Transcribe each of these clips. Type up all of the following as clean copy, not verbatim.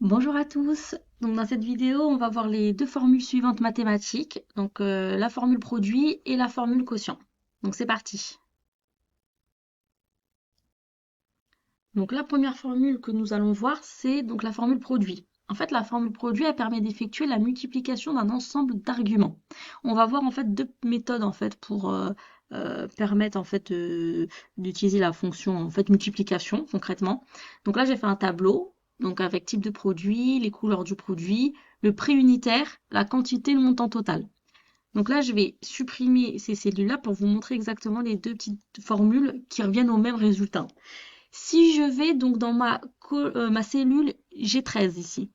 Bonjour à tous. Donc dans cette vidéo, on va voir les deux formules suivantes mathématiques, donc la formule produit et la formule quotient. Donc c'est parti. Donc la première formule que nous allons voir, c'est donc la formule produit. En fait, la formule produit, elle permet d'effectuer la multiplication d'un ensemble d'arguments. On va voir en fait deux méthodes en fait pour permettre en fait d'utiliser la fonction en fait multiplication concrètement. Donc là, j'ai fait un tableau donc avec type de produit, les couleurs du produit, le prix unitaire, la quantité, le montant total. Donc là, je vais supprimer ces cellules-là pour vous montrer exactement les deux petites formules qui reviennent au même résultat. Si je vais donc dans ma cellule G13 ici,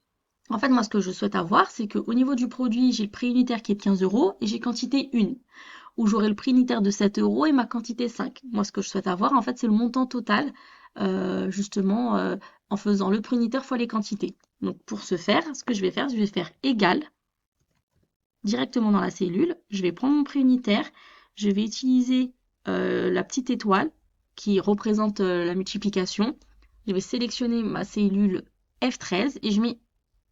en fait, moi, ce que je souhaite avoir, c'est qu'au niveau du produit, j'ai le prix unitaire qui est de 15 euros et j'ai quantité 1, où j'aurai le prix unitaire de 7 euros et ma quantité 5. Moi, ce que je souhaite avoir, en fait, c'est le montant total, justement, en faisant le prix unitaire fois les quantités. Donc, pour ce faire, ce que je vais faire égal directement dans la cellule. Je vais prendre mon prix unitaire, je vais utiliser la petite étoile qui représente la multiplication. Je vais sélectionner ma cellule F13 et je mets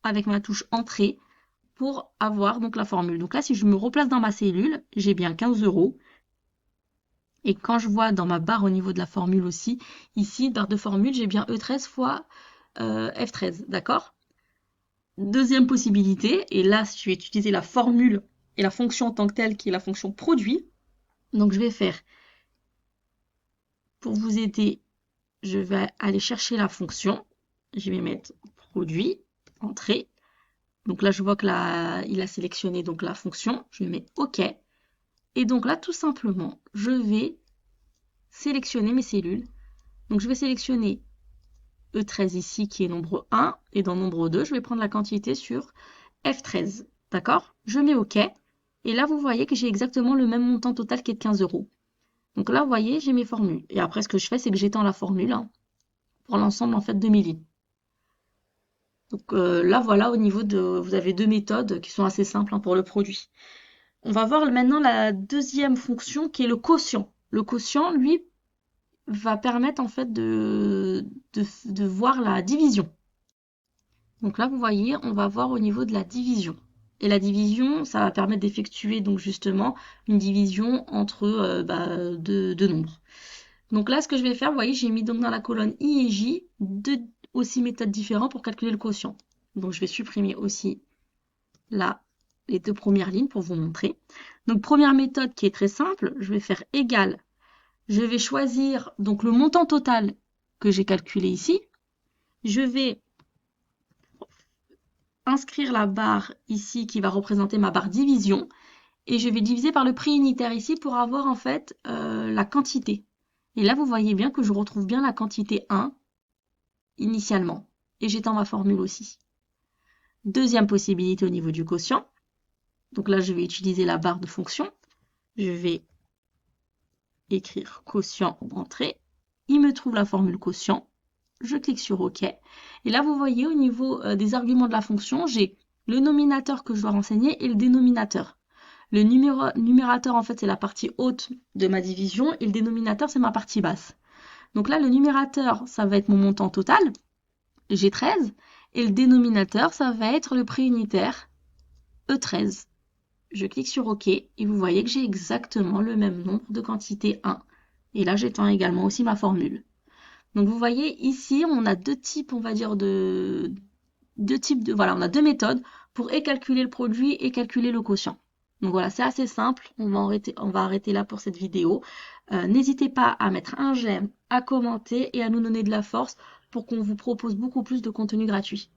avec ma touche entrée pour avoir donc la formule. Donc là, si je me replace dans ma cellule, j'ai bien 15 euros. Et quand je vois dans ma barre au niveau de la formule aussi, ici, barre de formule, j'ai bien E13 fois F13, d'accord? Deuxième possibilité, et là, je vais utiliser la formule et la fonction en tant que telle, qui est la fonction produit. Donc, je vais faire, pour vous aider, je vais aller chercher la fonction. Je vais mettre produit, entrée. Donc là, je vois que là, il a sélectionné donc la fonction. Je mets OK. Et donc là, tout simplement, je vais sélectionner mes cellules. Donc, je vais sélectionner E13 ici, qui est nombre 1. Et dans nombre 2, je vais prendre la quantité sur F13. D'accord? Je mets OK. Et là, vous voyez que j'ai exactement le même montant total qui est de 15 euros. Donc là, vous voyez, j'ai mes formules. Et après, ce que je fais, c'est que j'étends la formule pour l'ensemble en fait de mes lignes. Donc là, voilà, au niveau de... Vous avez deux méthodes qui sont assez simples pour le produit. On va voir maintenant la deuxième fonction qui est le quotient. Le quotient, lui, va permettre en fait de voir la division. Donc là, vous voyez, on va voir au niveau de la division. Et la division, ça va permettre d'effectuer donc justement une division entre deux nombres. Donc là, ce que je vais faire, vous voyez, j'ai mis donc dans la colonne I et J deux aussi méthodes différentes pour calculer le quotient. Donc je vais supprimer aussi là les deux premières lignes pour vous montrer. Donc première méthode qui est très simple, je vais faire égal. Je vais choisir donc le montant total que j'ai calculé ici. Je vais inscrire la barre ici qui va représenter ma barre division et je vais diviser par le prix unitaire ici pour avoir en fait la quantité. Et là, vous voyez bien que je retrouve bien la quantité 1 initialement. Et j'étends ma formule aussi. Deuxième possibilité au niveau du quotient. Donc là, je vais utiliser la barre de fonction. Je vais écrire quotient entrée. Il me trouve la formule quotient. Je clique sur OK. Et là, vous voyez au niveau des arguments de la fonction, j'ai le nominateur que je dois renseigner et le dénominateur. Le numérateur, en fait, c'est la partie haute de ma division et le dénominateur, c'est ma partie basse. Donc là, le numérateur, ça va être mon montant total, G13, et le dénominateur, ça va être le prix unitaire, E13. Je clique sur OK et vous voyez que j'ai exactement le même nombre de quantité 1. Et là, j'étends également aussi ma formule. Donc vous voyez, ici, on a deux types, on va dire, voilà, on a deux méthodes pour et calculer le produit et calculer le quotient. Donc voilà, c'est assez simple. On va arrêter là pour cette vidéo. N'hésitez pas à mettre un j'aime, à commenter et à nous donner de la force pour qu'on vous propose beaucoup plus de contenu gratuit.